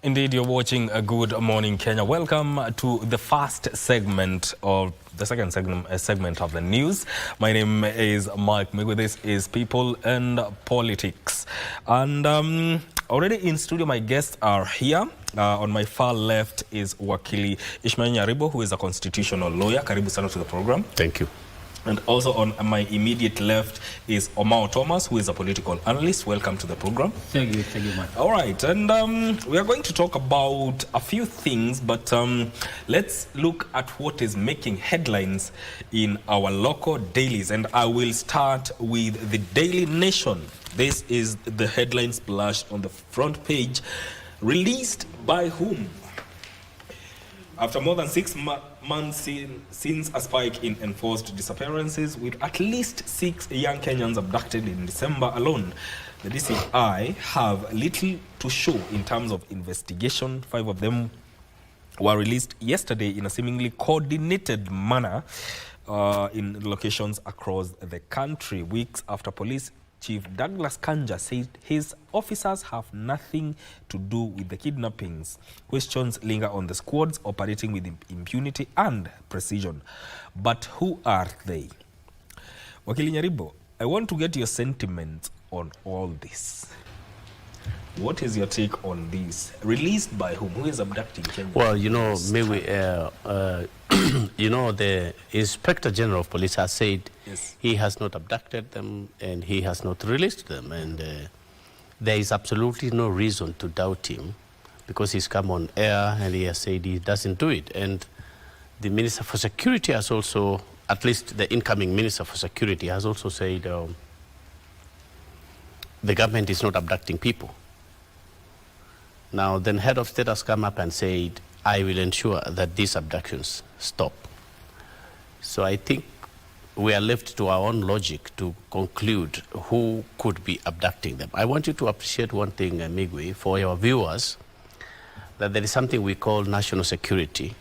Indeed, you're watching a Good Morning Kenya. Welcome to the first segment of the second segment of the news. My name is Mike Migu. This is People and Politics. And already in studio, my guests are here. On my far left is Wakili Ishmael Nyaribo, who is a constitutional lawyer. Karibu sana to the program. Thank you. And also on my immediate left is Omao Thomas, who is a political analyst. Welcome to the program. Thank you, Mike. All right, and we are going to talk about a few things, but let's look at what is making headlines in our local dailies. And I will start with the Daily Nation. This is the headline splash on the front page. Released by whom? After more than 6 months since a spike in enforced disappearances, with at least 6 young Kenyans abducted in December alone, the DCI have little to show in terms of investigation. 5 of them were released yesterday in a seemingly coordinated manner in locations across the country, weeks after Police Chief Douglas Kanja said his officers have nothing to do with the kidnappings. Questions linger on the squads operating with impunity and precision. But who are they? Wakili Nyaribo, I want to get your sentiments on all this. What is your take on this? Released by whom? Who is abducting Kenya? Well, you know, maybe, you know, the Inspector General of Police has said yes, he has not abducted them and he has not released them. And there is absolutely no reason to doubt him because he's come on air and he has said he doesn't do it. And the Minister for Security has also, at least the incoming Minister for Security has also said the government is not abducting people. Now, then head of state has come up and said, I will ensure that these abductions stop. So I think we are left to our own logic to conclude who could be abducting them. I want you to appreciate one thing, Migwi, for your viewers, that there is something we call national security,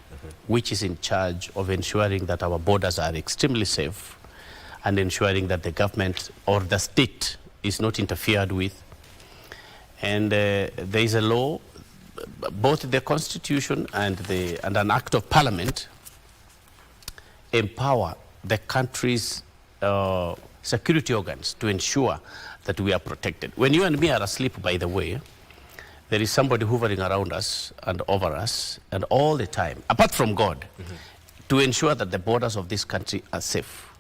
which is in charge of ensuring that our borders are extremely safe and ensuring that the government or the state is not interfered with. And there is a law, both the Constitution and an Act of Parliament empower the country's security organs to ensure that we are protected. When you and me are asleep, by the way, there is somebody hovering around us and over us and all the time, apart from God, to ensure that the borders of this country are safe.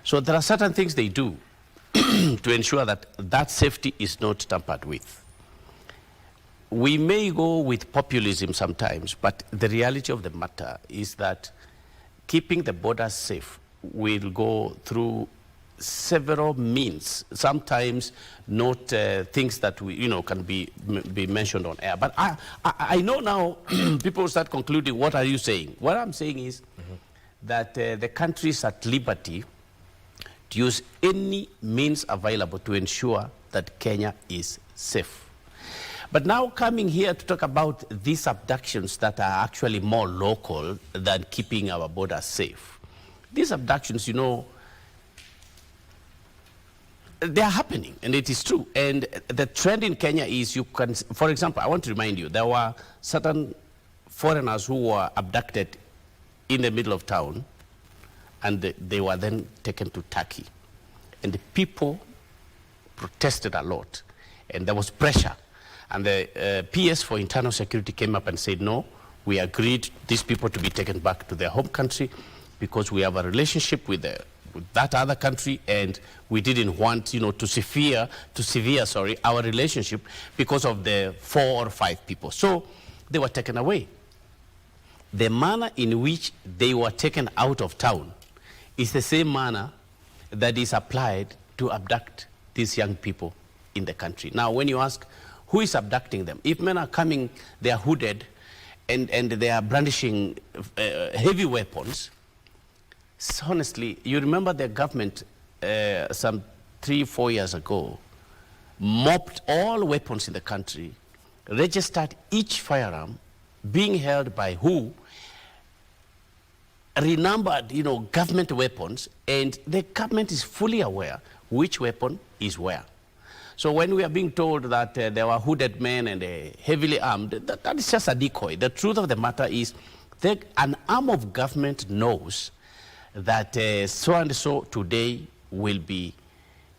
So there are certain things they do to ensure that that safety is not tampered with. We may go with populism sometimes, but the reality of the matter is that keeping the borders safe will go through several means, sometimes not things that we, can be mentioned on air. But I know now people start concluding, what are you saying? What I'm saying is that the country is at liberty to use any means available to ensure that Kenya is safe. But now coming here to talk about these abductions that are actually more local than keeping our borders safe. These abductions, they are happening, and it is true. And the trend in Kenya is you can, for example, I want to remind you, there were certain foreigners who were abducted in the middle of town, and they were then taken to Turkey. And the people protested a lot, and there was pressure. And the PS for Internal Security came up and said, no, we agreed these people to be taken back to their home country because we have a relationship with that other country, and we didn't want, to sever our relationship because of the 4 or 5 people. So they were taken away. The manner in which they were taken out of town is the same manner that is applied to abduct these young people in the country. Now, when you ask, who is abducting them? If men are coming, they are hooded, and they are brandishing heavy weapons. So honestly, you remember the government some 3-4 years ago mopped all weapons in the country, registered each firearm being held by who, renumbered, government weapons, and the government is fully aware which weapon is where. So when we are being told that there were hooded men and heavily armed, that is just a decoy. The truth of the matter is that an arm of government knows that so-and-so today will be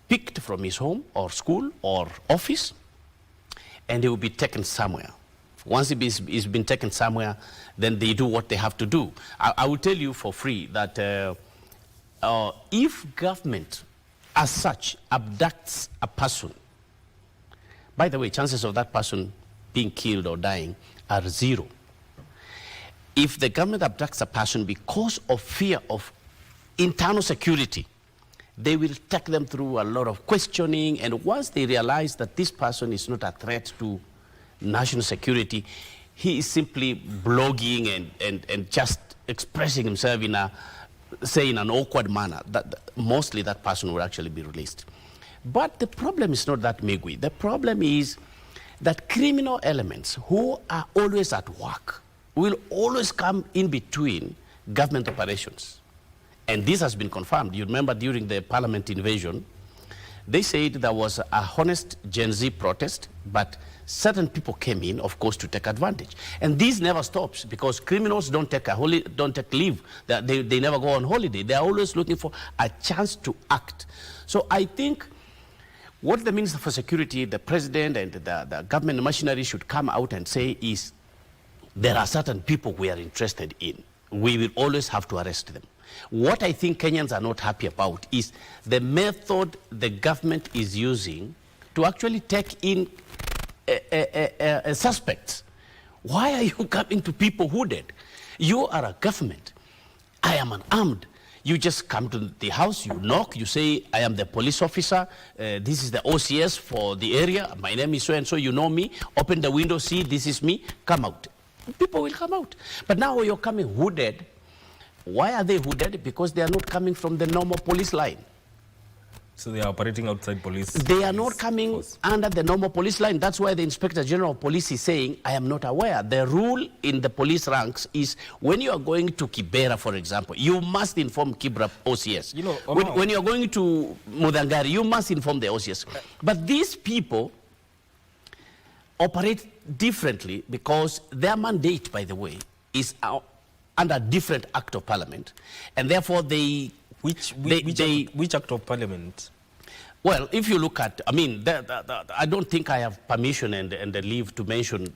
picked from his home or school or office, and he will be taken somewhere. Once he's been taken somewhere, then they do what they have to do. I will tell you for free that if government as such abducts a person, by the way, chances of that person being killed or dying are zero. If the government abducts a person because of fear of internal security, they will take them through a lot of questioning, and once they realize that this person is not a threat to national security, he is simply blogging and just expressing himself in a, say, in an awkward manner, that mostly that person will actually be released. But the problem is not that, Migwi. The problem is that criminal elements who are always at work will always come in between government operations. And this has been confirmed. You remember during the parliament invasion, they said there was a honest Gen Z protest, but certain people came in, of course, to take advantage. And this never stops, because criminals don't take leave. They never go on holiday. They are always looking for a chance to act. So I think what the Minister for Security, the President, and the government machinery should come out and say is, there are certain people we are interested in. We will always have to arrest them. What I think Kenyans are not happy about is the method the government is using to actually take in suspects. Why are you coming to people hooded? You are a government. I am unarmed. You just come to the house, you knock, you say, I am the police officer, this is the OCS for the area, my name is so-and-so, you know me, open the window, see, this is me, come out. People will come out. But now you're coming hooded. Why are they hooded? Because they are not coming from the normal police line. So they are operating outside police. They are not coming under the normal police line. That's why the Inspector General of Police is saying, I am not aware. The rule in the police ranks is when you are going to Kibera, for example, you must inform Kibra OCS. You know, when you are going to Mudangari, you must inform the OCS. But these people operate differently because their mandate, by the way, is under a different act of parliament, and therefore they... Which act of parliament? Well, if you look at, I mean, I don't think I have permission and the leave to mention,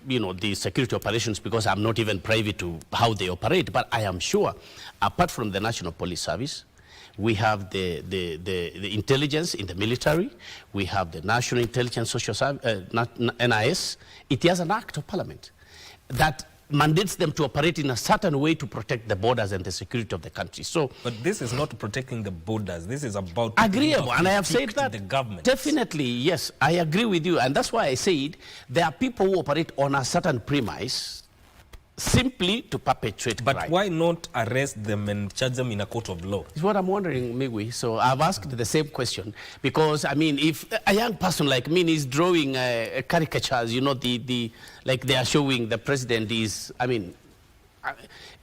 you know, the security operations, because I'm not even privy to how they operate. But I am sure, apart from the National Police Service, we have the intelligence in the military, we have the National Intelligence Social Service, NIS. It has an act of parliament that mandates them to operate in a certain way to protect the borders and the security of the country. So, but this is not protecting the borders. This is about agreeable, and I have said that the government. Definitely, yes, I agree with you, and that's why I said there are people who operate on a certain premise simply to perpetuate crime. But why not arrest them and charge them in a court of law? It's what I'm wondering, Migwi. So I've asked the same question, because I mean, if a young person like me is drawing caricatures, you know, like they are showing the president is, I mean,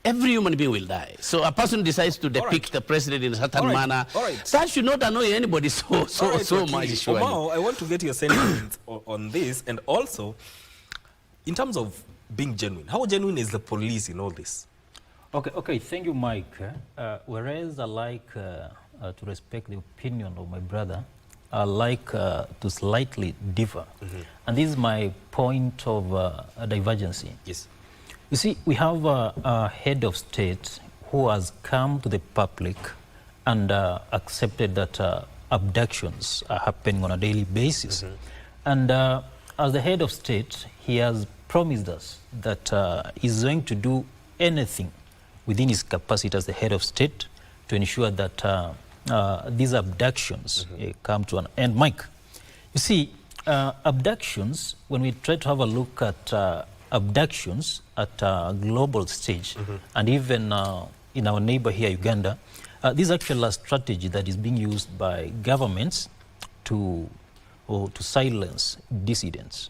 every human being will die. So a person decides to depict the president in a certain manner. That should not annoy anybody so much. Omar, I want to get your sentiments on this, and also in terms of being genuine. How genuine is the police in all this? Okay, thank you, Mike. Whereas I like to respect the opinion of my brother, I like to slightly differ. And this is my point of divergence. Yes. You see, we have a head of state who has come to the public and accepted that abductions are happening on a daily basis. And as the head of state, he has promised us that he's going to do anything within his capacity as the head of state to ensure that these abductions come to an end. Mike, you see, abductions, when we try to have a look at abductions at a global stage, and even in our neighbor here, Uganda, this is actually a strategy that is being used by governments to silence dissidents.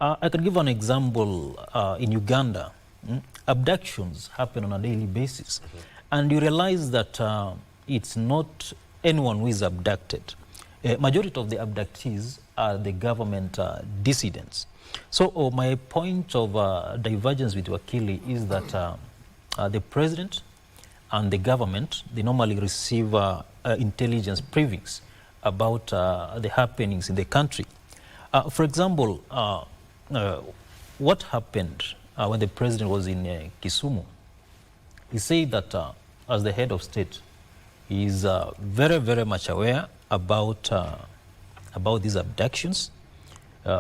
I can give an example. In Uganda, abductions happen on a daily basis, and you realize that it's not anyone who is abducted. Majority of the abductees are the government dissidents. So my point of divergence with Wakili is that the president and the government, they normally receive intelligence briefings about the happenings in the country. For example, what happened when the president was in Kisumu? He said that as the head of state, he is very, very much aware about these abductions.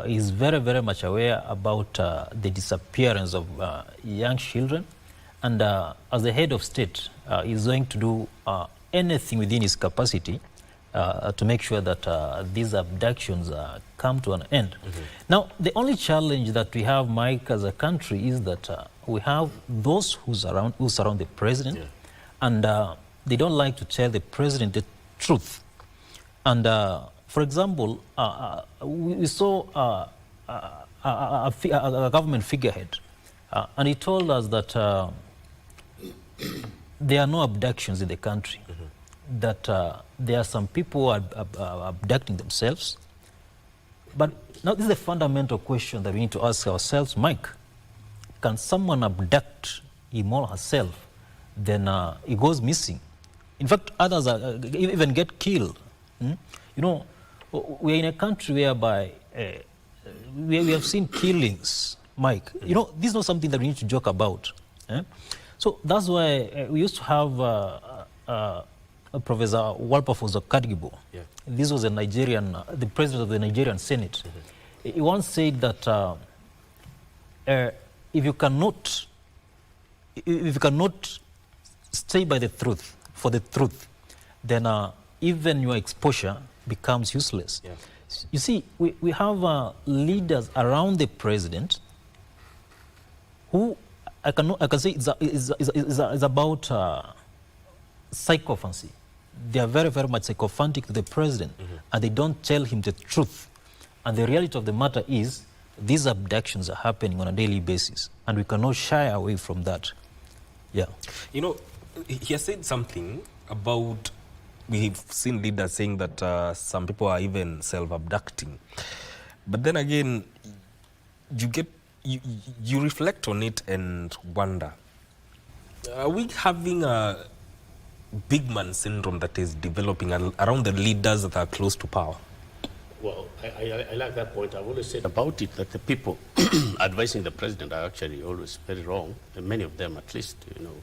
He is very, very much aware about the disappearance of young children. And as the head of state, he is going to do anything within his capacity to make sure that these abductions come to an end. Now, the only challenge that we have, Mike, as a country is that we have those who surround the president, and they don't like to tell the president the truth. And for example, we saw a government figurehead, and he told us that there are no abductions in the country, that there are some people who are abducting themselves. But now this is the fundamental question that we need to ask ourselves, Mike. Can someone abduct him or herself, then he goes missing? In fact, others even get killed. You know, we are in a country whereby we have seen killings, Mike. You know, this is not something that we need to joke about. So that's why we used to have Professor Wilberforce Kadigibo. This was a Nigerian, the president of the Nigerian Senate. He once said that if you cannot stay by the truth, for the truth, then even your exposure becomes useless. You see, we have leaders around the president who I can say is about sycophancy. They are very, very much sycophantic to the president, and they don't tell him the truth. And the reality of the matter is, these abductions are happening on a daily basis, and we cannot shy away from that. Yeah. You know, he has said something about, we've seen leaders saying that some people are even self-abducting. But then again, you reflect on it and wonder, are we having a big man syndrome that is developing around the leaders that are close to power? Well, I like that point. I've always said about it that the people advising the president are actually always very wrong, and many of them at least, you know,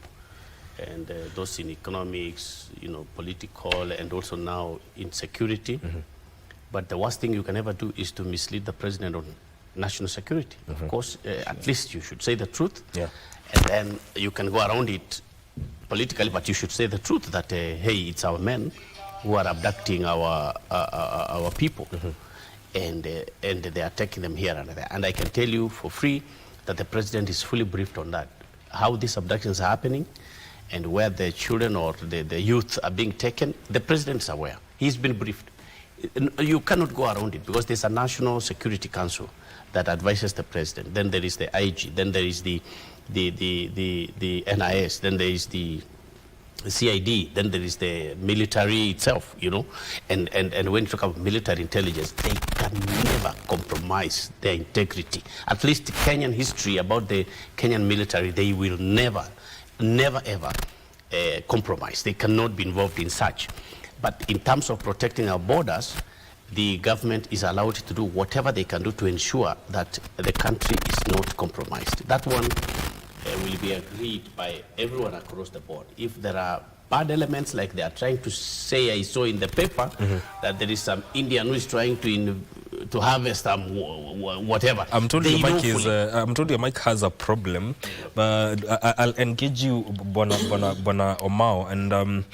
and those in economics, you know, political, and also now in security. But the worst thing you can ever do is to mislead the president on national security. Of course, at least you should say the truth, and then you can go around it politically, but you should say the truth that, hey, it's our men who are abducting our people, and they are taking them here and there. And I can tell you for free that the president is fully briefed on that, how these abductions are happening, and where the children or the youth are being taken. The president is aware. He's been briefed. You cannot go around it because there's a National Security Council that advises the president. Then there is the IG. Then there is the NIS. Then there is the CID. Then there is the military itself, you know. And when you talk about military intelligence, they can never compromise their integrity. At least Kenyan history about the Kenyan military, they will never ever compromise. They cannot be involved in such. But in terms of protecting our borders, the government is allowed to do whatever they can do to ensure that the country is not compromised. That one will be agreed by everyone across the board. If there are bad elements, like they are trying to say, I saw in the paper, that there is some Indian who is trying to harvest some whatever. I'm told your mic has a problem, but I'll engage you, Bona Omao. And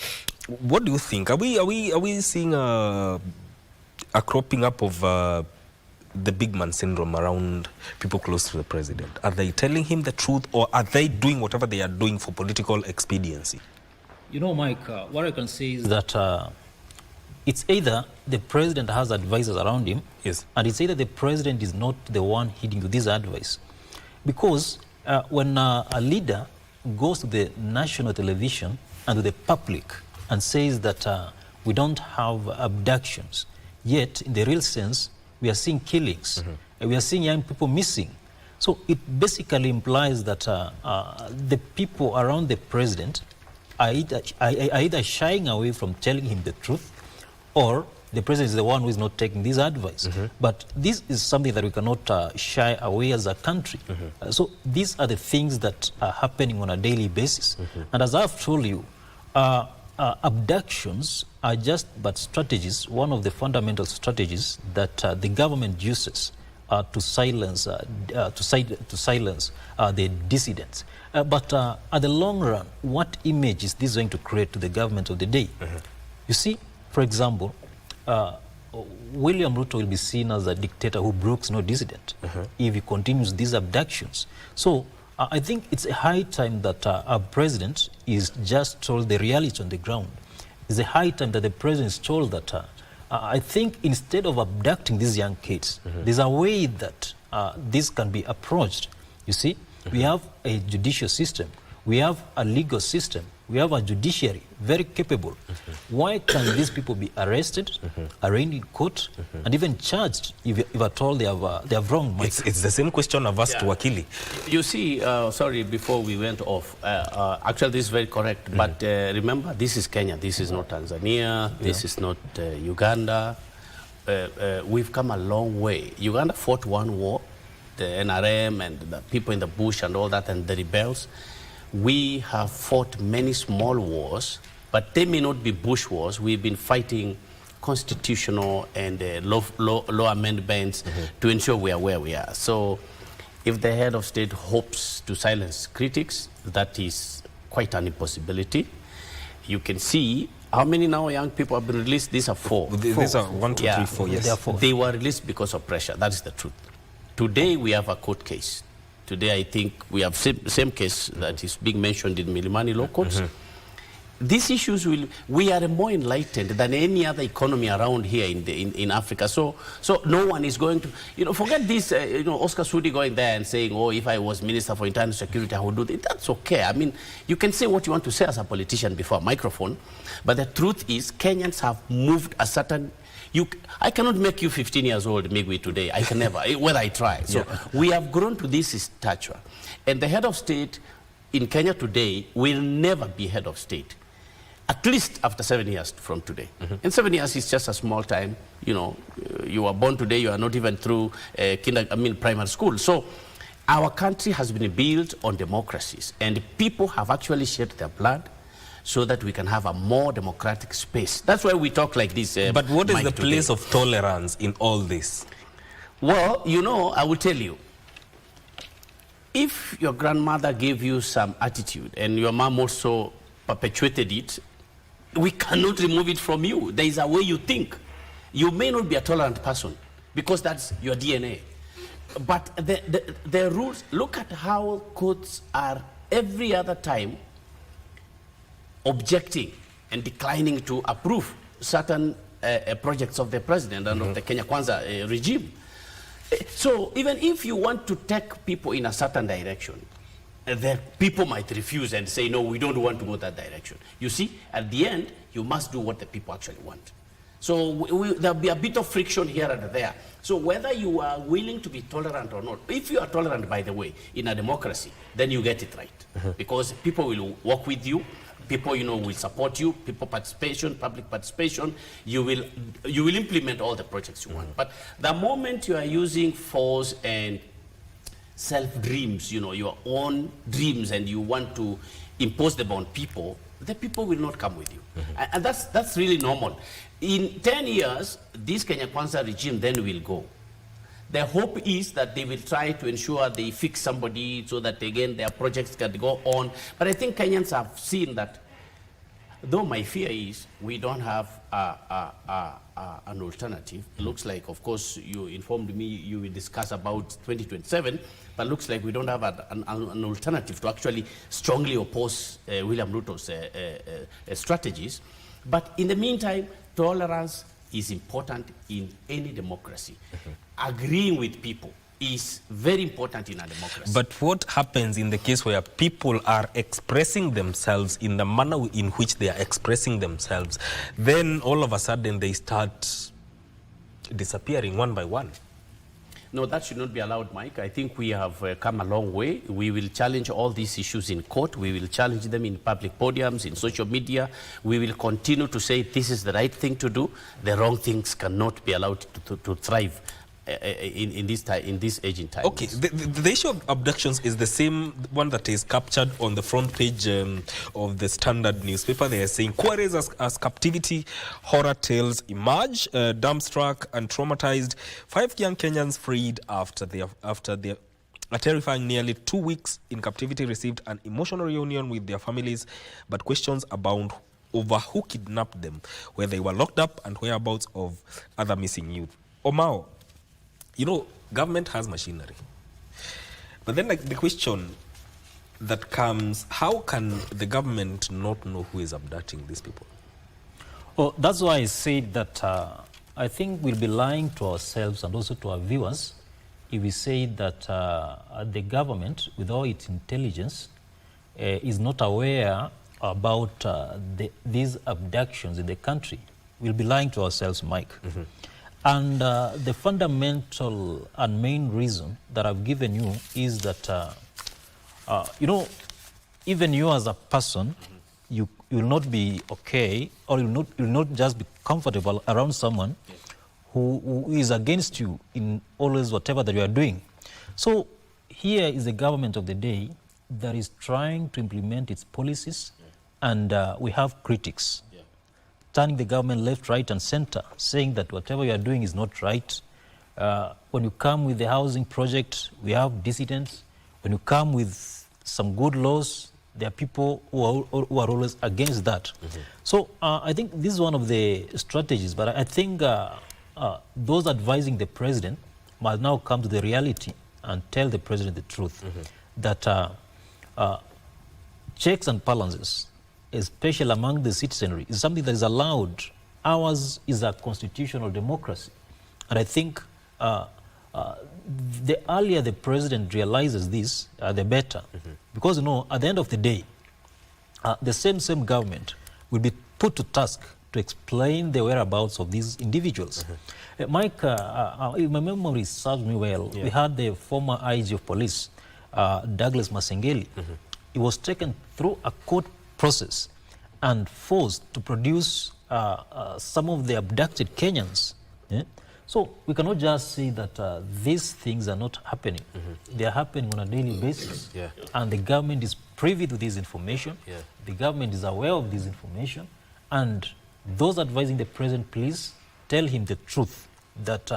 what do you think? Are we seeing a cropping up of the big man syndrome around people close to the president? Are they telling him the truth, or are they doing whatever they are doing for political expediency? You know, Mike, what I can say is that it's either the president has advisors around him, and it's either the president is not the one heeding to this advice. Because when a leader goes to the national television and to the public and says that we don't have abductions, yet in the real sense, we are seeing killings, we are seeing young people missing. So it basically implies that the people around the president are either shying away from telling him the truth, or the president is the one who is not taking this advice. But this is something that we cannot shy away as a country. So these are the things that are happening on a daily basis. And as I've told you, abductions are just but strategies, one of the fundamental strategies that the government uses to silence the dissidents. But at the long run, what image is this going to create to the government of the day? You see, for example, William Ruto will be seen as a dictator who brooks no dissident if he continues these abductions. So I think it's a high time that our president is just told the reality on the ground. It's a high time that the president is told that I think instead of abducting these young kids, there's a way that this can be approached. You see, we have a judicial system, we have a legal system, we have a judiciary, very capable. Why can these people be arrested, arraigned in court, and even charged if at all they have wronged? It's the same question I've asked to Wakili. You see, sorry, before we went off, actually this is very correct, but remember, this is Kenya, this is not Tanzania, this is not Uganda. We've come a long way. Uganda fought one war, the NRM and the people in the bush and all that, and the rebels. We have fought many small wars, but they may not be bush wars. We've been fighting constitutional and law amendments to ensure we are where we are. So if the head of state hopes to silence critics, that is quite an impossibility. You can see how many now young people have been released. These are four. These are 1, 2, 3, 4, yes. They were released because of pressure. That is the truth. Today we have a court case. Today, I think we have same case that is being mentioned in Milimani law courts. These issues we are more enlightened than any other economy around here in Africa. So no one is going to, forget this, Oscar Sudi going there and saying, oh, if I was Minister for Internal Security, I would do this. That's okay. I mean, you can say what you want to say as a politician before a microphone, but the truth is Kenyans have moved a certain. I cannot make you 15 years old, Migwi, today. I can never, whether I try. So we have grown to this stature. And the head of state in Kenya today will never be head of state, at least after 7 years from today. And 7 years is just a small time. You are born today, you are not even through primary school. So our country has been built on democracies, and people have actually shed their blood so that we can have a more democratic space. That's why we talk like this. But what is the place of tolerance in all this? Well, I will tell you. If your grandmother gave you some attitude and your mom also perpetuated it, we cannot remove it from you. There is a way you think. You may not be a tolerant person because that's your DNA. But the rules, look at how courts are every other time objecting and declining to approve certain projects of the president and of the Kenya Kwanza regime. So even if you want to take people in a certain direction, the people might refuse and say, no, we don't want to go that direction. You see, at the end, you must do what the people actually want. So there'll be a bit of friction here and there. So whether you are willing to be tolerant or not, if you are tolerant, by the way, in a democracy, then you get it right. Because people will work with you. People, will support you. People participation, public participation. You will implement all the projects you want. But the moment you are using force and self-dreams, your own dreams, and you want to impose them on people, the people will not come with you. And that's really normal. In 10 years, this Kenya Kwanza regime then will go. The hope is that they will try to ensure they fix somebody so that, again, their projects can go on. But I think Kenyans have seen that, though my fear is we don't have an alternative. Looks like, of course, you informed me you will discuss about 2027, but looks like we don't have an alternative to actually strongly oppose William Ruto's strategies. But in the meantime, tolerance is important in any democracy. Agreeing with people is very important in a democracy. But what happens in the case where people are expressing themselves in the manner in which they are expressing themselves? Then all of a sudden they start disappearing one by one. No, that should not be allowed, Mike. I think we have come a long way. We will challenge all these issues in court. We will challenge them in public podiums, in social media. We will continue to say this is the right thing to do. The wrong things cannot be allowed to thrive in this age in time. Okay, the issue of abductions is the same one that is captured on the front page of the Standard newspaper. They are saying queries as captivity, horror tales emerge, dumbstruck and traumatized. 5 young Kenyans freed after a terrifying nearly 2 weeks in captivity received an emotional reunion with their families, but questions abound over who kidnapped them, where they were locked up, and whereabouts of other missing youth. Omao, you know, government has machinery. But then the question that comes, how can the government not know who is abducting these people? Well, that's why I said that I think we'll be lying to ourselves and also to our viewers if we say that the government, with all its intelligence, is not aware about these abductions in the country. We'll be lying to ourselves, Mike. Mm-hmm. And the fundamental and main reason that I've given you is that, you know, even you as a person, you will not be okay, or you will not just be comfortable around someone who is against you in always whatever that you are doing. So here is the government of the day that is trying to implement its policies, and we have critics turning the government left, right, and center, saying that whatever you are doing is not right. When you come with the housing project, we have dissidents. When you come with some good laws, there are people who are always against that. Mm-hmm. So I think this is one of the strategies, but I think those advising the president must now come to the reality and tell the president the truth, mm-hmm. that checks and balances, especially among the citizenry, is something that is allowed. Ours is a constitutional democracy. And I think the earlier the president realizes this, the better. Mm-hmm. Because, you know, at the end of the day, the same government will be put to task to explain the whereabouts of these individuals. Mm-hmm. Mike, if my memory serves me well, we had the former IG of police, Douglas Masengeli. Mm-hmm. He was taken through a court process and forced to produce some of the abducted Kenyans. Yeah? So we cannot just say that these things are not happening. Mm-hmm. They are happening on a daily basis. Yeah. And the government is privy to this information. Yeah. The government is aware of this information. And those advising the president, please tell him the truth, that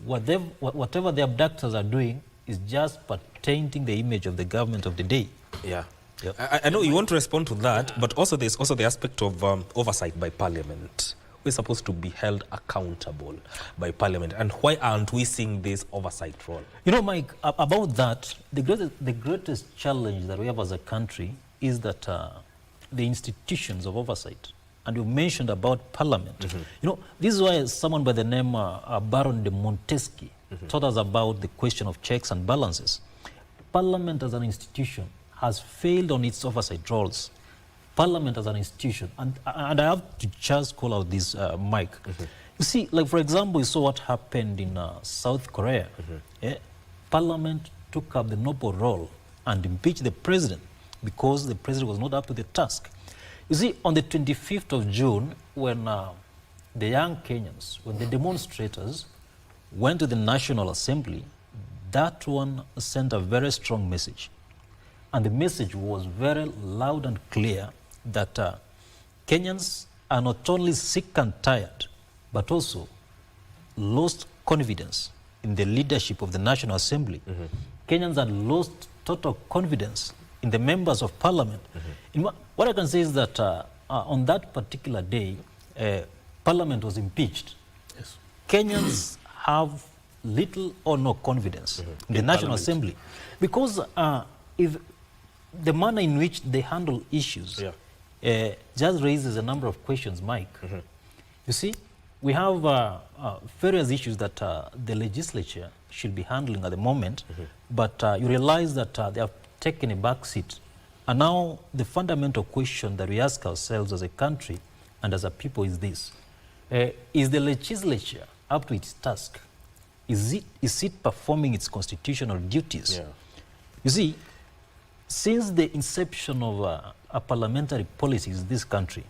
whatever the abductors are doing is just tainting the image of the government of the day. Yeah. Yep. I know you want to respond to that, but also there's also the aspect of oversight by Parliament. We're supposed to be held accountable by Parliament. And why aren't we seeing this oversight role? You know, Mike, about that, the greatest challenge that we have as a country is that the institutions of oversight, and you mentioned about Parliament. Mm-hmm. You know, this is why someone by the name Baron de Montesquieu mm-hmm. taught us about the question of checks and balances. Parliament as an institution has failed on its oversight roles. Parliament as an institution, and I have to just call out this, Mike. Mm-hmm. You see, like for example, you saw what happened in South Korea. Mm-hmm. Parliament took up the noble role and impeached the president because the president was not up to the task. You see, on the 25th of June, when the young Kenyans, when the demonstrators went to the National Assembly, that one sent a very strong message. And the message was very loud and clear that Kenyans are not only sick and tired, but also lost confidence in the leadership of the National Assembly. Mm-hmm. Kenyans had lost total confidence in the members of Parliament. Mm-hmm. What I can say is that on that particular day, Parliament was impeached. Yes. Kenyans have little or no confidence mm-hmm. in the National Assembly, because if the manner in which they handle issues just raises a number of questions, Mike. Mm-hmm. You see, we have various issues that the legislature should be handling at the moment, mm-hmm. but you realize that they have taken a back seat. And now the fundamental question that we ask ourselves as a country and as a people is this. Is the legislature up to its task? Is it performing its constitutional duties? Yeah. You see, since the inception of a parliamentary policies in this country,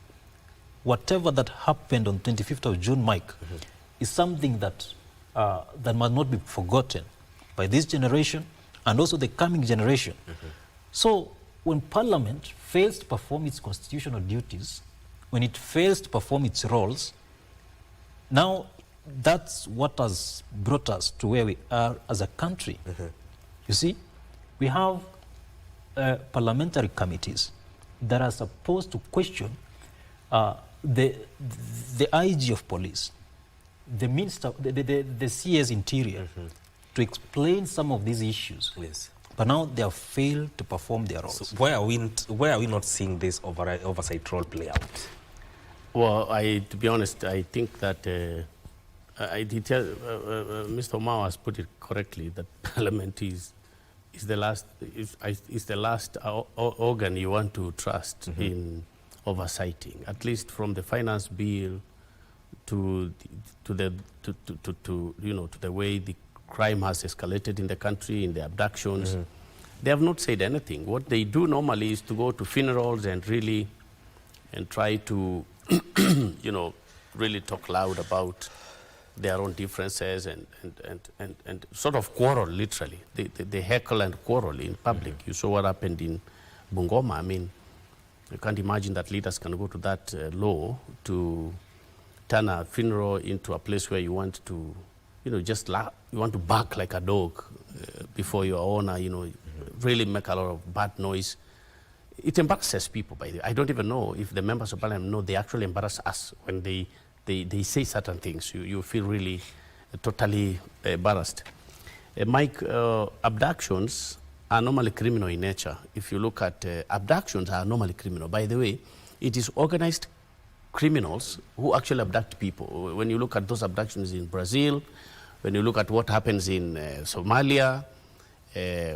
whatever that happened on 25th of June, Mike, is something that that must not be forgotten by this generation and also the coming generation. So when Parliament fails to perform its constitutional duties, when it fails to perform its roles, now that's what has brought us to where we are as a country. You see, we have parliamentary committees that are supposed to question the IG of police, the minister, the CS Interior, to explain some of these issues. Yes. But now they have failed to perform their roles. So why are we not seeing this oversight role play out? Well, to be honest, I think that Mr. Omar has put it correctly, that Parliament is the last organ you want to trust in oversighting, at least from the finance bill to the way the crime has escalated in the country, in the abductions. They have not said anything. What they do normally is to go to funerals and try to really talk loud about their own differences and sort of quarrel, literally. They heckle and quarrel in public. You saw what happened in Bungoma. I mean, you can't imagine that leaders can go to that low to turn a funeral into a place where you want to, just you want to bark like a dog before your owner, really make a lot of bad noise. It embarrasses people, by the way. I don't even know if the members of parliament know they actually embarrass us when they say certain things. You feel really totally embarrassed. Mike, abductions are normally criminal in nature. If you look at abductions are normally criminal. By the way, it is organized criminals who actually abduct people. When you look at those abductions in Brazil, when you look at what happens in Somalia,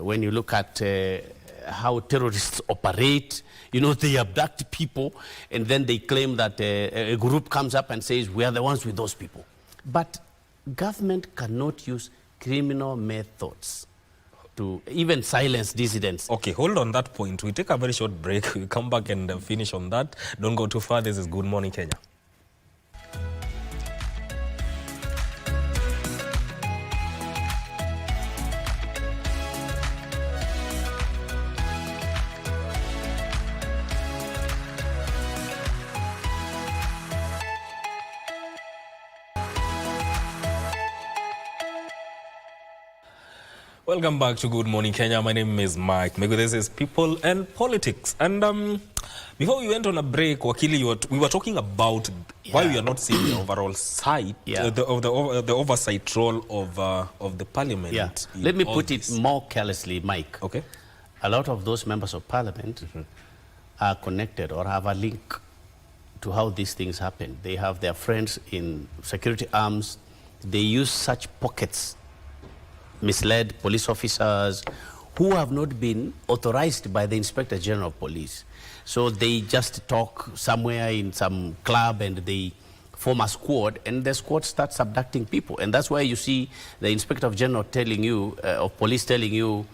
when you look at how terrorists operate, they abduct people and then they claim that a group comes up and says, we are the ones with those people. But government cannot use criminal methods to even silence dissidents. Okay, hold on that point. We take a very short break. We come back and finish on that. Don't go too far. This is Good Morning Kenya. Welcome back to Good Morning Kenya. My name is Mike. Maybe this is People and Politics. And before we went on a break, Wakili, we were talking about why we are not seeing the overall side, the oversight role of the parliament. Yeah. Let me put it more carelessly, Mike. Okay. A lot of those members of parliament are connected or have a link to how these things happen. They have their friends in security arms. They use such pockets, misled police officers who have not been authorized by the Inspector General of Police. So they just talk somewhere in some club and they form a squad, and the squad starts abducting people. And that's why you see the Inspector General telling you, of police telling you,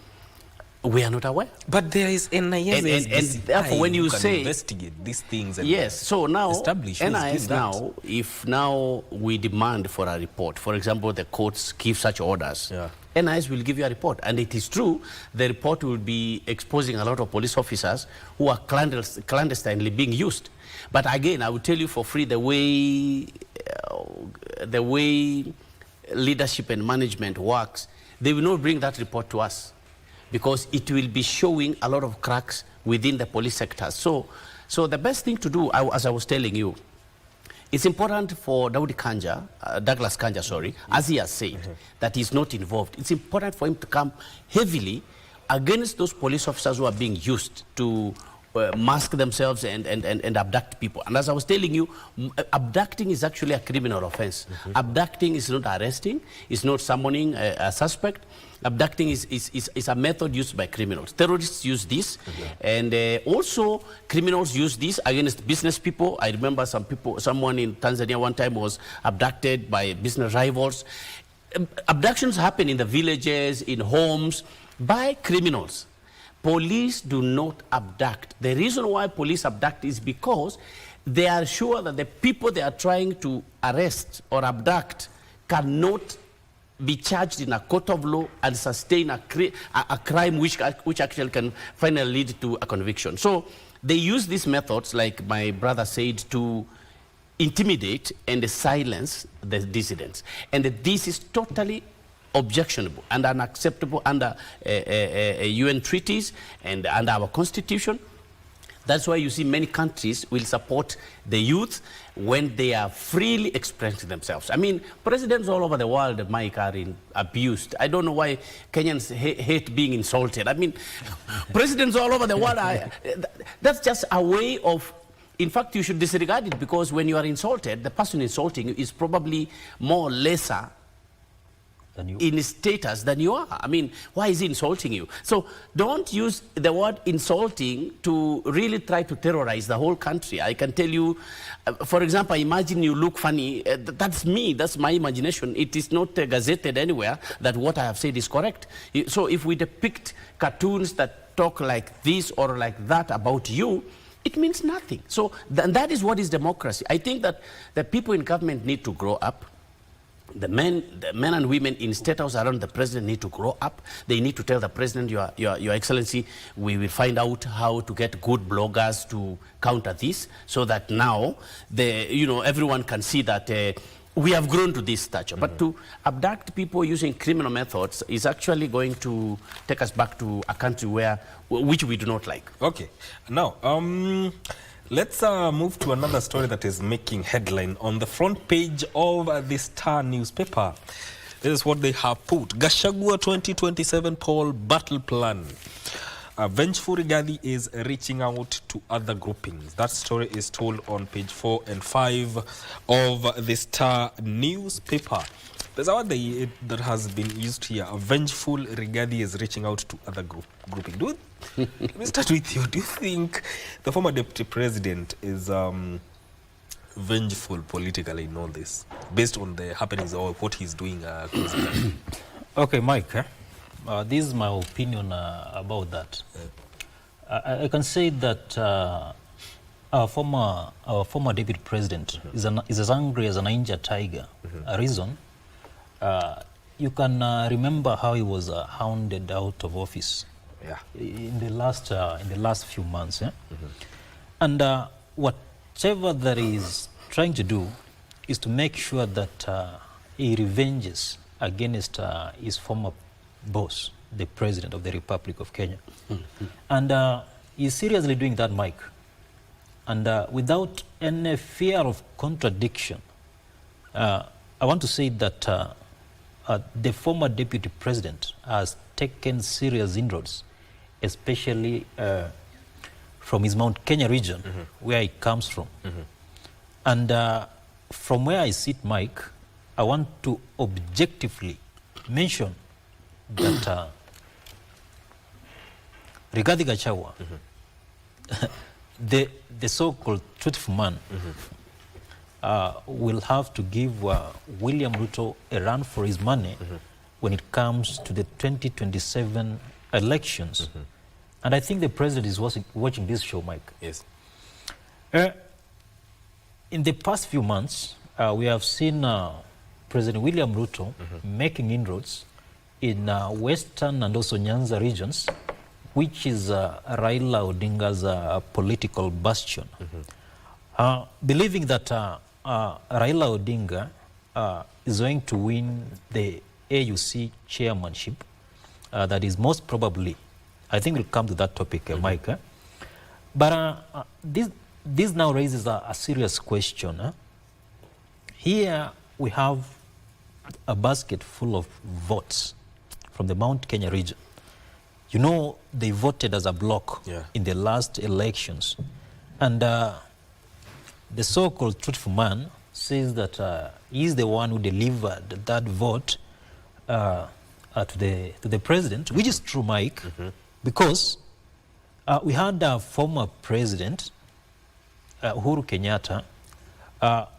we are not aware. But there is NIS and therefore when you say investigate these things and yes, so now establish NIS now, if now we demand for a report, for example, the courts give such orders, NIS will give you a report. And it is true, the report will be exposing a lot of police officers who are clandestinely being used. But again, I will tell you for free, the way leadership and management works, they will not bring that report to us, because it will be showing a lot of cracks within the police sectors. So the best thing to do, as I was telling you, it's important for Douglas Kanja, as he has said, that he's not involved. It's important for him to come heavily against those police officers who are being used to mask themselves and abduct people. And as I was telling you, abducting is actually a criminal offense. Abducting is not arresting, it's not summoning a suspect. Abducting is a method used by criminals. Terrorists use this, and also criminals use this against business people. I remember someone in Tanzania one time was abducted by business rivals. Abductions happen in the villages, in homes, by criminals. Police do not abduct. The reason why police abduct is because they are sure that the people they are trying to arrest or abduct cannot be charged in a court of law and sustain a crime which actually can finally lead to a conviction. So they use these methods, like my brother said, to intimidate and silence the dissidents. And this is totally objectionable and unacceptable under UN treaties and under our constitution. That's why you see many countries will support the youth when they are freely expressing themselves. I mean, presidents all over the world, Mike, are abused. I don't know why Kenyans hate being insulted. I mean, presidents all over the world, that's just a way of, in fact, you should disregard it, because when you are insulted, the person insulting you is probably more lesser in status than you are. I mean, why is he insulting you? So don't use the word insulting to really try to terrorize the whole country. I can tell you, for example, imagine you look funny. That's me, that's my imagination. It is not gazetted anywhere that what I have said is correct. So if we depict cartoons that talk like this or like that about you, it means nothing. So that is what is democracy. I think that the people in government need to grow up. The men and women in State House around the president need to grow up. They need to tell the president, Your Excellency, we will find out how to get good bloggers to counter this, so that now everyone can see that we have grown to this stature. But to abduct people using criminal methods is actually going to take us back to a country which we do not like. Okay. Now, let's move to another story that is making headline on the front page of the Star newspaper. This is what they have put. Gachagua 2027 poll battle plan. Vengeful Rigathi is reaching out to other groupings. That story is told on page 4 and 5 of the Star newspaper. There's a word that has been used here. A vengeful Rigathi is reaching out to other grouping. Let me start with you. Do you think the former deputy president is vengeful politically in all this, based on the happenings or what he's doing across the country? Okay, Mike, this is my opinion about that. I can say that our former deputy president is as angry as an injured tiger. A reason, you can remember how he was hounded out of office. Yeah. In the last few months, and whatever that is trying to do is to make sure that he revenges against his former boss, the president of the Republic of Kenya, and he's seriously doing that, Mike, and without any fear of contradiction. I want to say that the former deputy president has taken serious inroads, especially from his Mount Kenya region, where he comes from. And from where I sit, Mike, I want to objectively mention that Rigathi Gachagua, the so-called truthful man, will have to give William Ruto a run for his money when it comes to the 2027 elections. And I think the president is watching this show, Mike. Yes. In the past few months, we have seen President William Ruto making inroads in Western and also Nyanza regions, which is Raila Odinga's political bastion. Believing that Raila Odinga is going to win the AUC chairmanship, that is most probably, I think we'll come to that topic, Mike. But this now raises a serious question. Here we have a basket full of votes from the Mount Kenya region. You know, they voted as a bloc in the last elections. And the so-called truthful man says that he's the one who delivered that vote to the president, which is true, Mike, because we had a former president, Uhuru Kenyatta,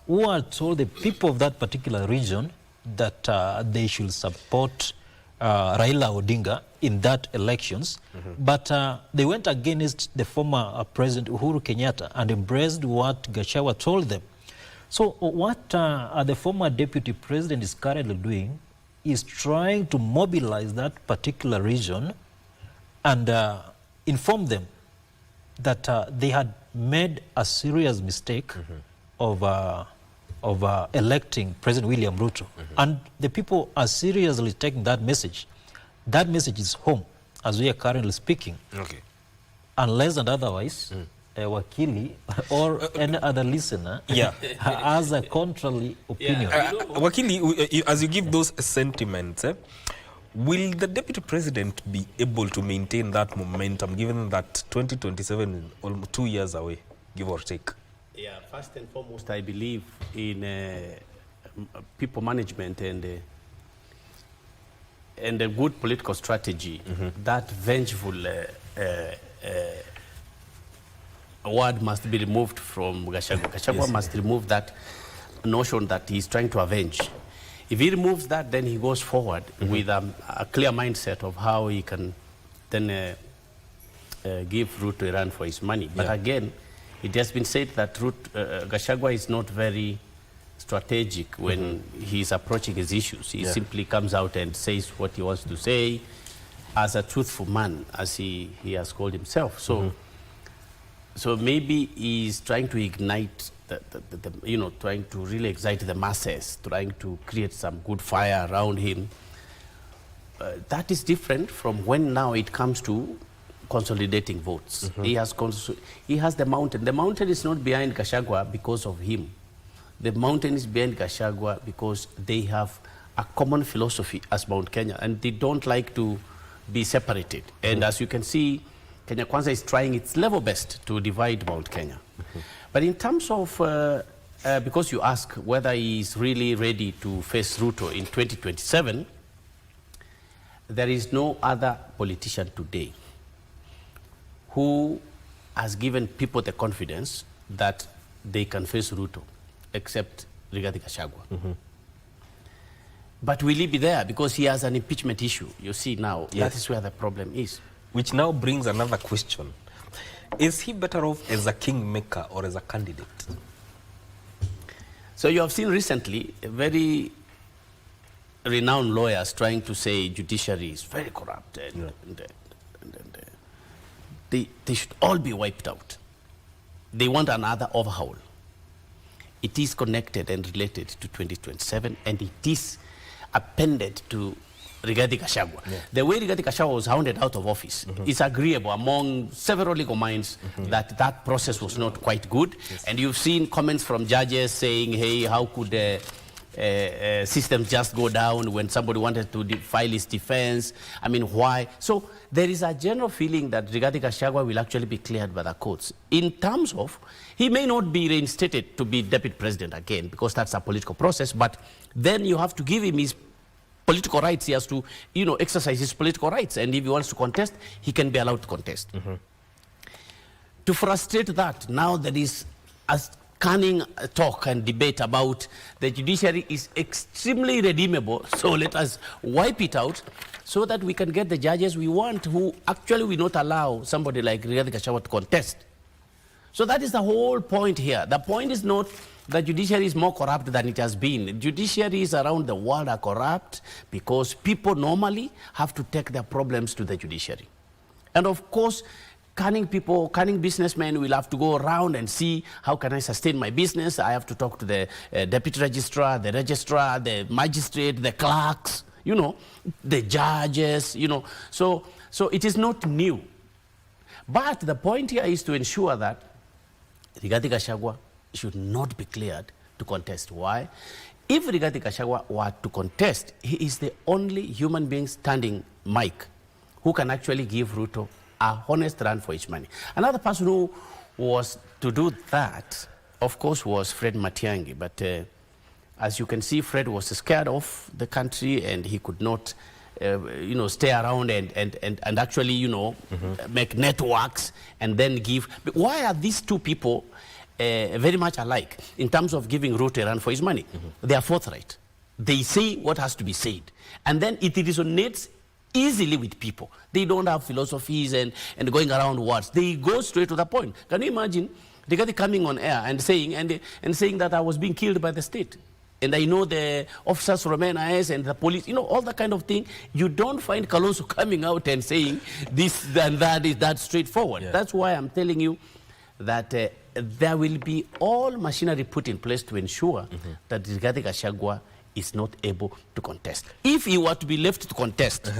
who had told the people of that particular region that they should support Raila Odinga in that elections, but they went against the former President Uhuru Kenyatta and embraced what Gachagua told them. So what the former deputy president is currently doing is trying to mobilize that particular region and inform them that they had made a serious mistake of electing President William Ruto. And the people are seriously taking that message. That message is home, as we are currently speaking. Okay. Unless and otherwise, Wakili or any other listener has a contrary opinion. Wakili, as you give those sentiments, will the deputy president be able to maintain that momentum, given that 2027 is almost 2 years away, give or take? Yeah, first and foremost, I believe in people management and a good political strategy. That vengeful word must be removed from Gachagua. Gachagua must remove that notion that he's trying to avenge. If he removes that, then he goes forward with a clear mindset of how he can then give Ruto a run for his money. But again, it has been said that Gachagua is not very strategic when he's approaching his issues. He simply comes out and says what he wants to say as a truthful man, as he has called himself. So, so maybe he's trying to ignite, trying to really excite the masses, trying to create some good fire around him. That is different from when now it comes to consolidating votes. He has the mountain. The mountain is not behind Gachagua because of him. The mountain is behind Gachagua because they have a common philosophy as Mount Kenya, and they don't like to be separated. And as you can see, Kenya Kwanza is trying its level best to divide Mount Kenya. But in terms of, because you ask whether he is really ready to face Ruto in 2027, there is no other politician today who has given people the confidence that they can face Ruto, except Rigathi Gachagua. But will he be there? Because he has an impeachment issue. You see now, that is where the problem is. Which now brings another question. Is he better off as a kingmaker or as a candidate? So you have seen recently very renowned lawyers trying to say judiciary is very corrupt and they should all be wiped out. They want another overhaul. It is connected and related to 2027, and it is appended to Rigathi Gachagua. The way Rigathi Gachagua was hounded out of office is agreeable among several legal minds that that process was not quite good. And you've seen comments from judges saying, hey, how could the system just go down when somebody wanted to file his defense? I mean, why? So there is a general feeling that Rigathi Gachagua will actually be cleared by the courts. In terms of, he may not be reinstated to be deputy president again, because that's a political process, but then you have to give him his political rights. He has to, exercise his political rights, and if he wants to contest, he can be allowed to contest. To frustrate that, now there is a cunning talk and debate about the judiciary is extremely redeemable, so let us wipe it out so that we can get the judges we want, who actually will not allow somebody like Rigathi Gachagua to contest. So that is the whole point here. The point is not the judiciary is more corrupt than it has been. Judiciaries around the world are corrupt because people normally have to take their problems to the judiciary. And of course, cunning people, cunning businessmen will have to go around and see, how can I sustain my business? I have to talk to the deputy registrar, the magistrate, the clerks, the judges, So it is not new. But the point here is to ensure that Rigathi Gachagua should not be cleared to contest. Why? If Rigathi Gachagua were to contest, he is the only human being standing, Mike, who can actually give Ruto a honest run for his money. Another person who was to do that, of course, was Fred Matiang'i. But as you can see, Fred was scared of the country and he could not stay around and actually, make networks and then give. But why are these two people very much alike in terms of giving Ruto a run for his money? They are forthright. They say what has to be said. And then it resonates easily with people. They don't have philosophies and going around words. They go straight to the point. Can you imagine Rigathi coming on air and saying that I was being killed by the state? And I know the officers from NIS and the police, all that kind of thing. You don't find Kalonzo coming out and saying this and that is that straightforward. Yeah. That's why I'm telling you that there will be all machinery put in place to ensure that Rigathi Gachagua is not able to contest. If he were to be left to contest,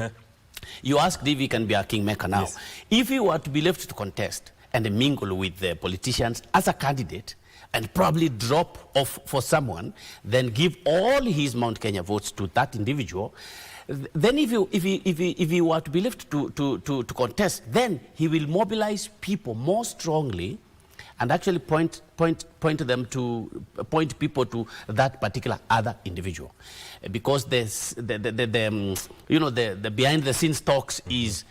you asked if he can be a kingmaker now. Yes. If he were to be left to contest and mingle with the politicians as a candidate and probably drop off for someone, then give all his Mount Kenya votes to that individual, then if he were to be left to contest, then he will mobilize people more strongly and actually point people to that particular other individual, because there's the behind the scenes talks is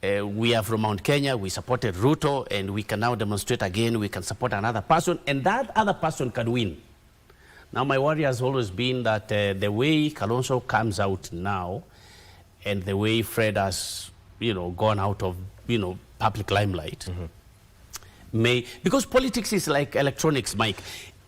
we are from Mount Kenya, we supported Ruto, and we can now demonstrate again we can support another person, and that other person can win. Now my worry has always been that the way Kalonzo comes out now, and the way Fred has gone out of public limelight. Because politics is like electronics, Mike.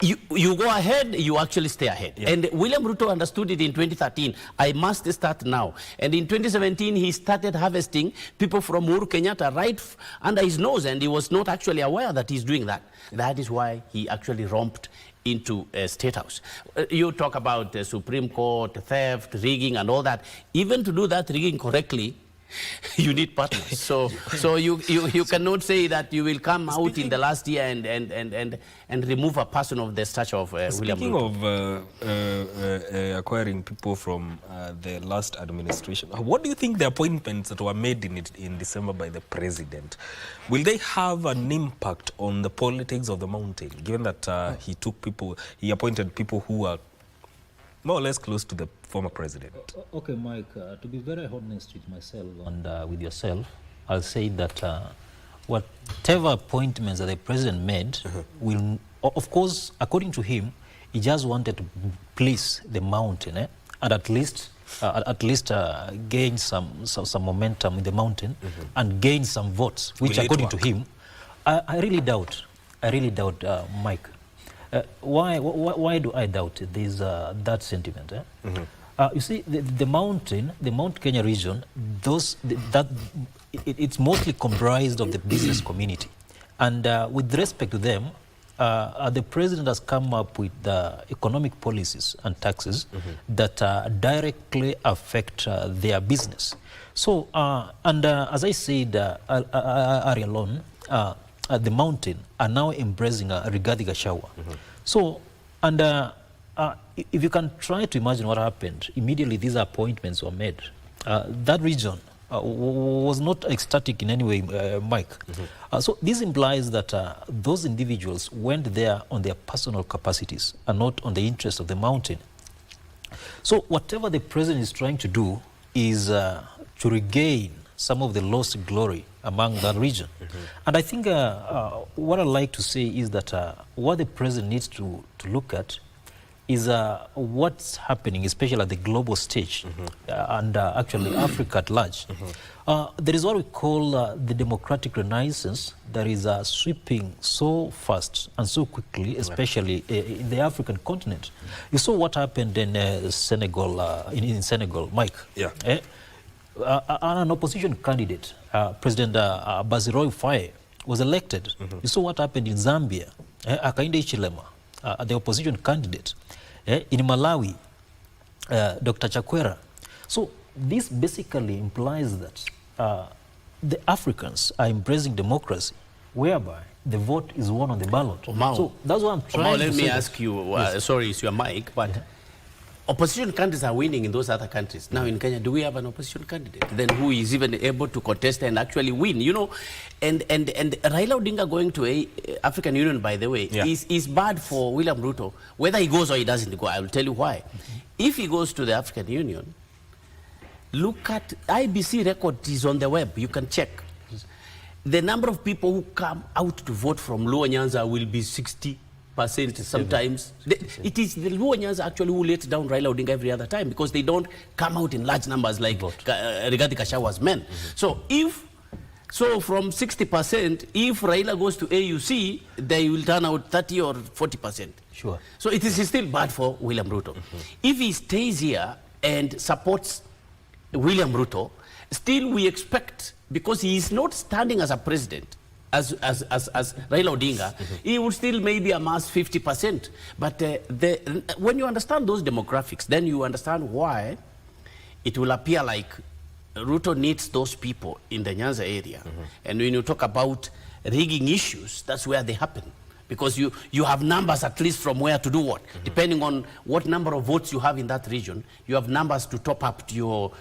You go ahead, you actually stay ahead. Yeah. And William Ruto understood it in 2013. I must start now. And in 2017, he started harvesting people from Uhuru Kenyatta right under his nose, and he was not actually aware that he's doing that. That is why he actually romped into State House. You talk about Supreme Court, theft, rigging, and all that. Even to do that rigging correctly, you need partners. So you cannot say that you will come out in the last year and remove a person of the stature of William Ruto. Speaking of acquiring people from the last administration, what do you think the appointments that were made in December by the president, will they have an impact on the politics of the mountain, given that he appointed people who are more or less close to the former president? Okay, Mike, to be very honest with myself and with yourself, I'll say that whatever appointments that the president made will, of course, according to him, he just wanted to please the mountain and at least gain some momentum in the mountain and gain some votes, which according to him, I really doubt, Mike. Why do I doubt this, that sentiment? You see, the Mount Kenya region, it's mostly comprised of the business community. And with respect to them, the president has come up with economic policies and taxes that directly affect their business. So, as I said earlier on, the mountain are now embracing Rigathi Gachagua. So, if you can try to imagine what happened, immediately these appointments were made. That region was not ecstatic in any way, Mike. So this implies that those individuals went there on their personal capacities and not on the interest of the mountain. So whatever the president is trying to do is to regain some of the lost glory among that region. And I think what I'd like to say is that what the president needs to look at is what's happening, especially at the global stage and actually Africa at large. There is what we call the democratic renaissance that is sweeping so fast and so quickly, especially in the African continent. You saw what happened in Senegal, in Senegal, Mike. Yeah. An opposition candidate, President Baziroy Faye, was elected. You saw what happened in Zambia, Hakainde Hichilema, the opposition candidate. In Malawi, Dr. Chakwera. So this basically implies that the Africans are embracing democracy, whereby the vote is won on the ballot. So that's what I'm trying to say. Let me ask you, sorry, it's your mic, but opposition candidates are winning in those other countries. Now in Kenya, do we have an opposition candidate then who is even able to contest and actually win? You know, and Raila Odinga going to a African Union, by the way, is bad for William Ruto. Whether he goes or he doesn't go, I will tell you why. If he goes to the African Union, look at IBC record is on the web. You can check. The number of people who come out to vote from Luo Nyanza will be 60%. Sometimes it is the Luo Nyanza actually who let down Raila Odinga every other time, because they don't come out in large numbers like Rigathi Gachagwa's men. So from 60%, if Raila goes to AUC, they will turn out 30 or 40%. Sure. So it is still bad for William Ruto. If he stays here and supports William Ruto, still we expect, because he is not standing as a president, as Raila Odinga, he would still maybe amass 50%. But when you understand those demographics, then you understand why it will appear like Ruto needs those people in the Nyanza area. And when you talk about rigging issues, that's where they happen. Because you have numbers at least from where to do what. Depending on what number of votes you have in that region, you have numbers to top up to your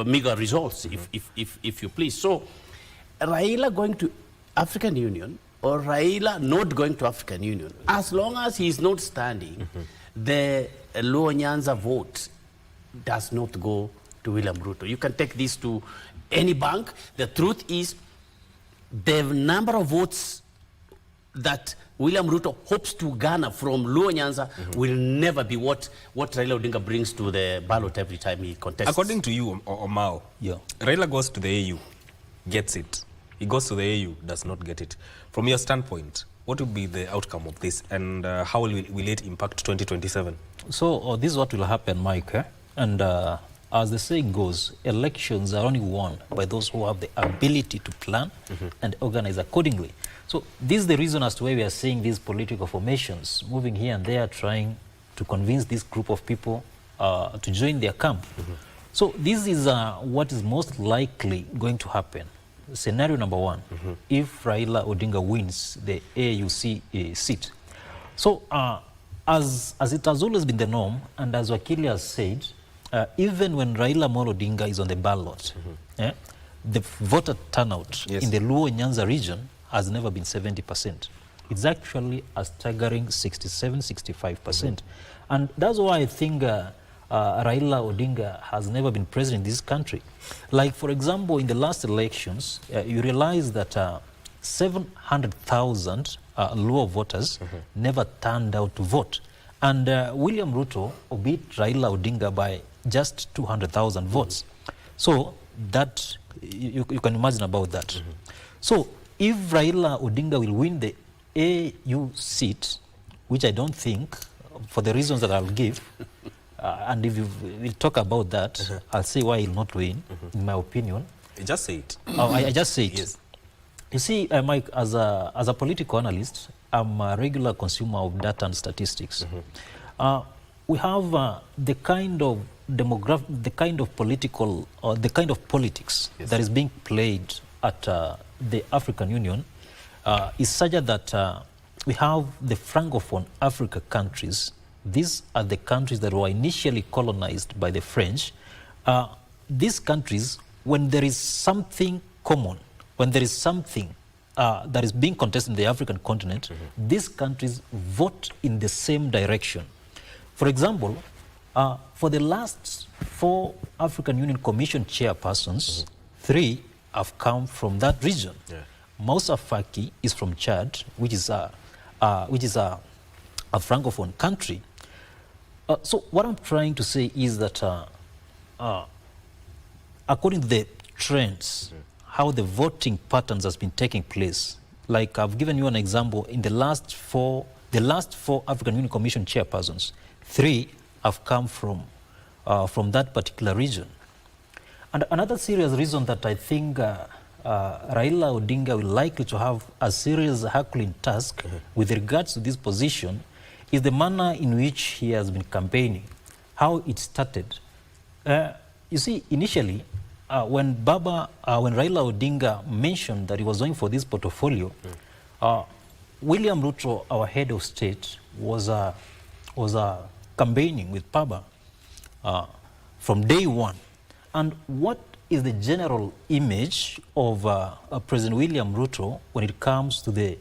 meager results, if you please. So Raila going to African Union or Raila not going to African Union, as long as he is not standing, the Luo Nyanza vote does not go to William Ruto. You can take this to any bank. The truth is, the number of votes that William Ruto hopes to garner from Luo Nyanza will never be what Raila Odinga brings to the ballot every time he contests. According to you, Omao, Raila goes to the AU, gets it. He goes to the AU, does not get it. From your standpoint, what will be the outcome of this, and how will it impact 2027? So this is what will happen, Mike. And as the saying goes, elections are only won by those who have the ability to plan and organize accordingly. So this is the reason as to why we are seeing these political formations moving here and there, trying to convince this group of people to join their camp. So this is what is most likely going to happen. Scenario number one, if Raila Odinga wins the AUC seat. So as it has always been the norm, and as Wakili has said, even when Raila Amolo Odinga is on the ballot, the voter turnout in the Luo Nyanza region has never been 70%. It's actually a staggering 67-65%. And that's why I think Raila Odinga has never been president in this country. Like, for example, in the last elections, you realize that 700,000 Luo voters never turned out to vote. And William Ruto beat Raila Odinga by just 200,000 votes. So that, you can imagine about that. So if Raila Odinga will win the AU seat, which I don't think, for the reasons that I'll give, and if we'll talk about that, I'll say why he'll not win, in my opinion. Just say it. Oh, I just say it. Yes. You see, Mike, as a political analyst, I'm a regular consumer of data and statistics. We have the kind of political, or the kind of politics that is being played at the African Union is such that we have the Francophone Africa countries. These are the countries that were initially colonized by the French. These countries, when there is something common, when there is something that is being contested in the African continent, these countries vote in the same direction. For example, for the last 4 African Union Commission chairpersons, 3 have come from that region. Moussa Faki is from Chad, which is a Francophone country. So what I'm trying to say is that according to the trends, how the voting patterns has been taking place, like I've given you an example, in the last four African Union Commission chairpersons, 3 have come from that particular region. And another serious reason that I think Raila Odinga will likely to have a serious Herculean task with regards to this position is the manner in which he has been campaigning, how it started. You see, initially, when Raila Odinga mentioned that he was going for this portfolio, William Ruto, our head of state, was campaigning with Baba from day one. And what is the general image of President William Ruto when it comes to the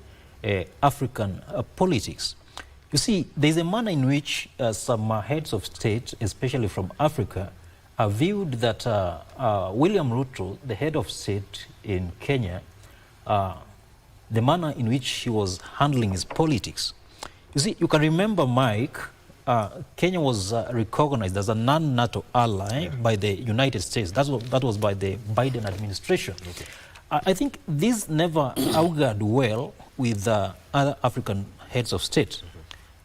African politics? You see, there's a manner in which some heads of state, especially from Africa, are viewed that William Ruto, the head of state in Kenya, the manner in which he was handling his politics. You see, you can remember, Mike, Kenya was recognized as a non-NATO ally by the United States. That was by the Biden administration. Okay. I think this never augured well with other African heads of state.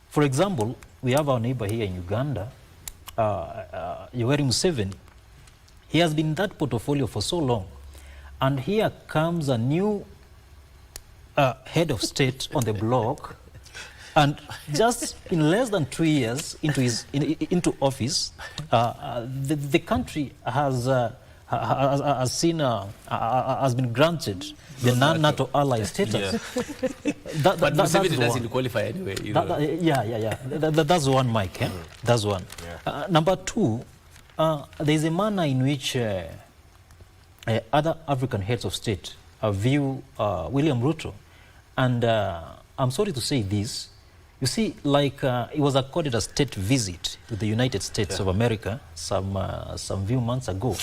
For example, we have our neighbor here in Uganda, Yoweri Museveni. He has been in that portfolio for so long. And here comes a new head of state on the block. And just in less than 2 years into office, the country has been granted the non-NATO ally status. But Museveni doesn't qualify anyway. That's one, Mike. That's one. Yeah. Number two, there's a manner in which other African heads of state view William Ruto. And I'm sorry to say this. You see, like it was accorded a state visit to the United States of America some few months ago.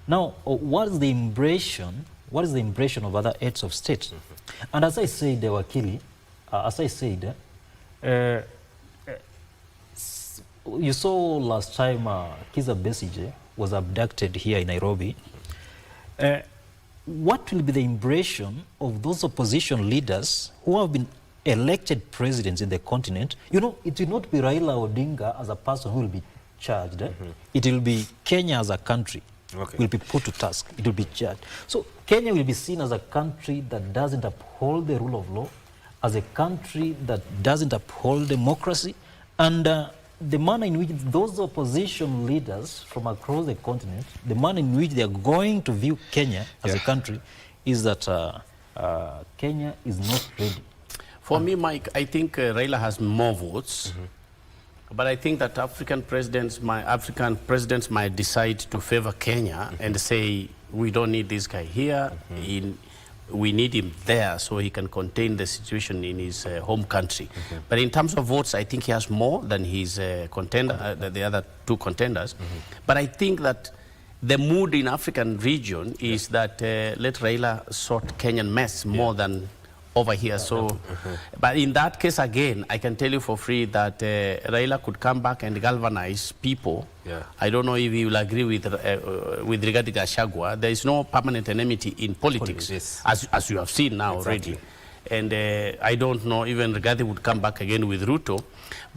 Now, what is the impression of other heads of state? And as I said, Wakili, you saw last time Kizza Besigye was abducted here in Nairobi. What will be the impression of those opposition leaders who have been elected presidents in the continent? You know, it will not be Raila Odinga as a person who will be charged. It will be Kenya as a country will be put to task. It will be judged. So Kenya will be seen as a country that doesn't uphold the rule of law, as a country that doesn't uphold democracy, and the manner in which those opposition leaders from across the continent, the manner in which they are going to view Kenya as a country is that Kenya is not ready. For me, Mike, I think Raila has more votes, but I think that African presidents might decide to favor Kenya and say, we don't need this guy here, we need him there so he can contain the situation in his home country. But in terms of votes, I think he has more than his contender, the other two contenders. But I think that the mood in African region is that let Raila sort Kenyan mess more than over here. So, but in that case again, I can tell you for free that Raila could come back and galvanize people. I don't know if you will agree with Rigathi Gachagua. There is no permanent enmity in politics, as you have seen now already. And I don't know, even Rigathi would come back again with Ruto.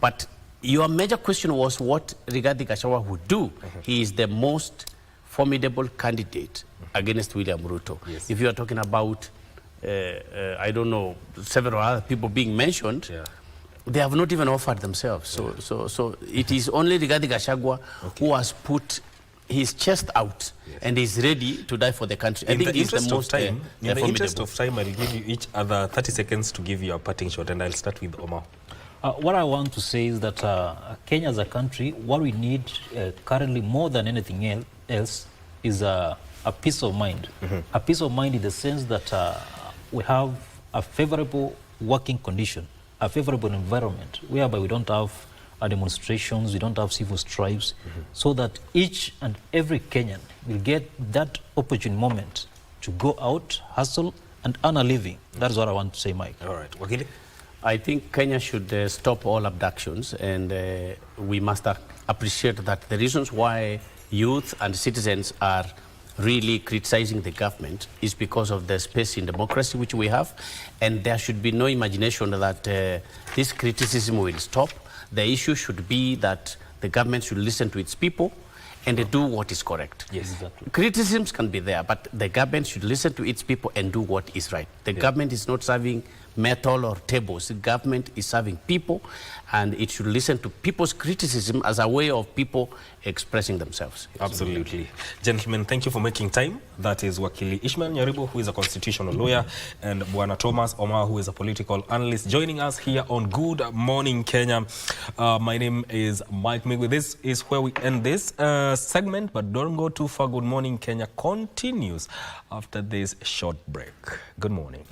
But your major question was what Rigathi Gachagua would do. He is the most formidable candidate against William Ruto. If you are talking about I don't know, several other people being mentioned, they have not even offered themselves. So it is only Rigathi Gachagua who has put his chest out and is ready to die for the country. I think he's the most in the interest of time, I'll give you each other 30 seconds to give you a parting shot, and I'll start with Omar. What I want to say is that Kenya as a country, what we need currently more than anything else is a peace of mind. A peace of mind in the sense that we have a favorable working condition, a favorable environment, whereby we don't have demonstrations, we don't have civil strikes, so that each and every Kenyan will get that opportune moment to go out, hustle, and earn a living. That is what I want to say, Mike. All right. Wakili? I think Kenya should stop all abductions, and we must appreciate that the reasons why youth and citizens are really criticizing the government is because of the space in democracy which we have, and there should be no imagination that this criticism will stop. The issue should be that the government should listen to its people and do what is correct. Yes, exactly. Criticisms can be there, but the government should listen to its people and do what is right. The government is not serving metal or tables. The government is serving people, and it should listen to people's criticism as a way of people expressing themselves. Absolutely. Gentlemen, thank you for making time. That is Wakili Ishmael Nyaribo, who is a constitutional lawyer, and Bwana Thomas Omar, who is a political analyst, joining us here on Good Morning Kenya. My name is Mike Migwi. This is where we end this segment, but don't go too far. Good Morning Kenya continues after this short break. Good morning.